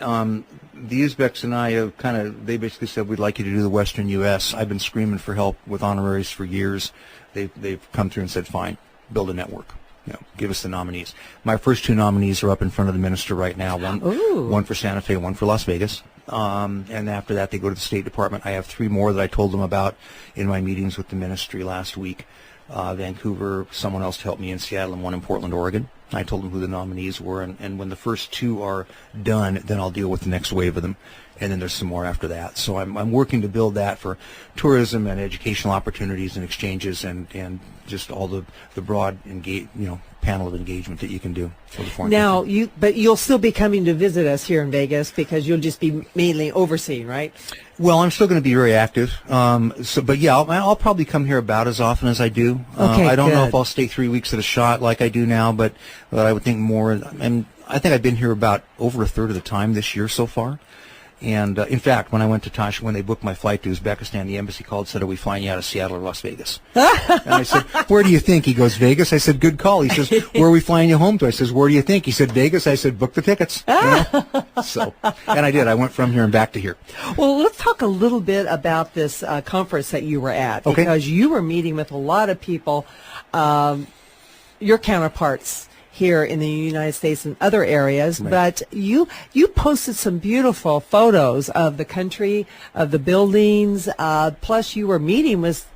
the Uzbeks and I have they basically said, we'd like you to do the Western U.S. I've been screaming for help with honoraries for years. They've come through and said, fine, build a network. You know, give us the nominees. My first 2 nominees are up in front of the minister right now. One for Santa Fe, one for Las Vegas. And after that, they go to the State Department. I have 3 more that I told them about in my meetings with the ministry last week. Vancouver, someone else to help me in Seattle, and one in Portland, Oregon. I told them who the nominees were, and when the first 2 are done, then I'll deal with the next wave of them, and then there's some more after that. So I'm working to build that for tourism and educational opportunities and exchanges, and just all the broad panel of engagement that you can do for the foreign country. But you'll still be coming to visit us here in Vegas, because you'll just be mainly overseeing, right? Well, I'm still going to be very active. But yeah, I'll probably come here about as often as I do. Okay, I don't know good. if I'll stay 3 weeks at a shot like I do now, but I would think more. And I think I've been here about over a third of the time this year so far. And in fact, when I went to Tasha, when they booked my flight to Uzbekistan, the embassy called and said, are we flying you out of Seattle or Las Vegas? And I said, where do you think? He goes, Vegas. I said, good call. He says, where are we flying you home to? I says, where do you think? He said, Vegas. I said, book the tickets. You know? So, and I did. I went from here and back to here. Well, let's talk a little bit about this conference that you were at, because you were meeting with a lot of people, your counterparts here in the United States and other areas, right. But you posted some beautiful photos of the country, of the buildings, plus you were meeting with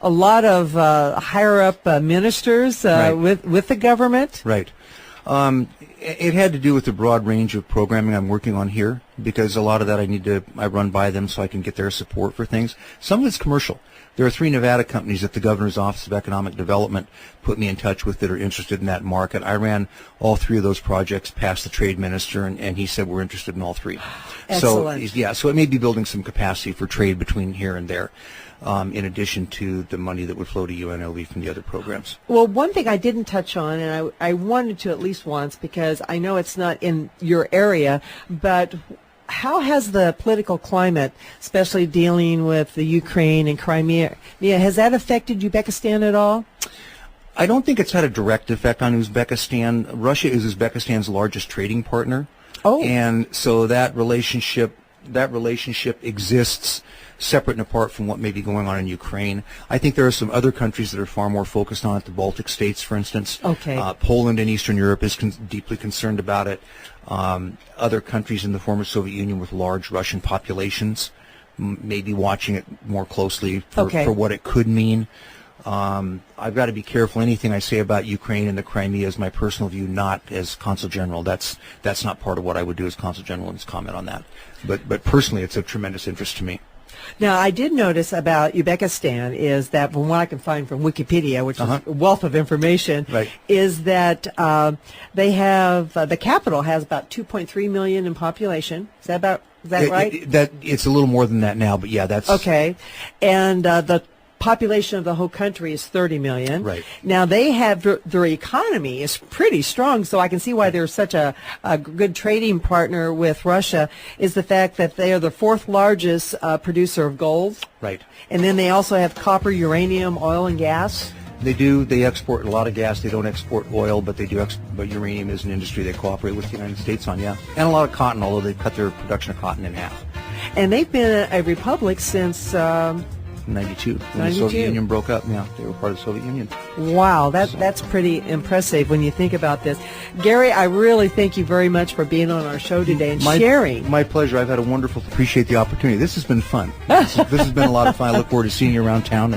a lot of higher up ministers right. with the government. Right. It had to do with the broad range of programming I'm working on here, because a lot of that I run by them so I can get their support for things. Some of it's commercial. There are 3 Nevada companies that the Governor's Office of Economic Development put me in touch with that are interested in that market. I ran all 3 of those projects past the trade minister, and he said we're interested in all 3. Excellent. So it may be building some capacity for trade between here and there, in addition to the money that would flow to UNLV from the other programs. Well, one thing I didn't touch on, and I wanted to at least once, because I know it's not in your area, but how has the political climate, especially dealing with the Ukraine and Crimea, has that affected Uzbekistan at all? I don't think it's had a direct effect on Uzbekistan. Russia is Uzbekistan's largest trading partner. Oh. And so that relationship exists separate and apart from what may be going on in Ukraine. I think there are some other countries that are far more focused on it, the Baltic states, for instance. Okay. Poland in Eastern Europe is deeply concerned about it. Other countries in the former Soviet Union with large Russian populations may be watching it more closely for what it could mean. I've got to be careful. Anything I say about Ukraine and the Crimea is my personal view, not as Consul General. That's not part of what I would do as Consul General, and comment on that. But personally, it's of tremendous interest to me. Now, I did notice about Uzbekistan is that, from what I can find from Wikipedia, which is a wealth of information, right. is that they have the capital has about 2.3 million in population. Is that about Is that right? That it's a little more than that now, but yeah, that's okay. And the population of the whole country is 30 million. Right. Now they have their economy is pretty strong, so I can see why they're such a good trading partner with Russia. Is the fact that they are the fourth largest producer of gold. right. And then they also have copper, uranium, oil, and gas. They do. They export a lot of gas. They don't export oil, but they do. But uranium is an industry they cooperate with the United States on. Yeah, and a lot of cotton, although they've cut their production of cotton in half. And they've been a republic since 92, when 92. the Soviet Union broke up. Yeah, they were part of the Soviet Union. Wow, that's pretty impressive when you think about this. Gary, I really thank you very much for being on our show today and sharing. My pleasure. I've had a wonderful, appreciate the opportunity. This has been fun. This has been a lot of fun. I look forward to seeing you around town.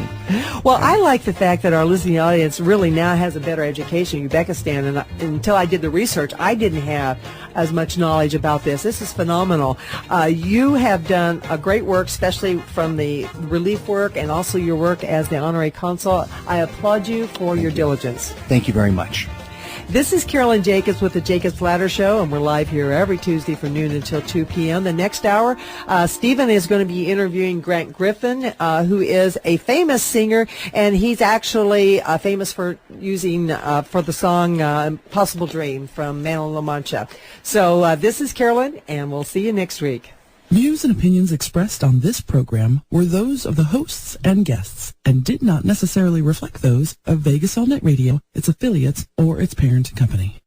Well, I like the fact that our listening audience really now has a better education in Uzbekistan, and until I did the research, I didn't have as much knowledge about this. This is phenomenal. You have done a great work, especially from the relief work and also your work as the honorary consul. I applaud you for your diligence. Thank you very much. This is Carolyn Jacobs with the Jacobs Ladder Show, and we're live here every Tuesday from noon until 2 p.m. The next hour, Stephen is going to be interviewing Grant Griffin, who is a famous singer, and he's actually famous for using for the song Impossible Dream from Man on La Mancha. So this is Carolyn, and we'll see you next week. Views and opinions expressed on this program were those of the hosts and guests and did not necessarily reflect those of Vegas All Net Radio, its affiliates, or its parent company.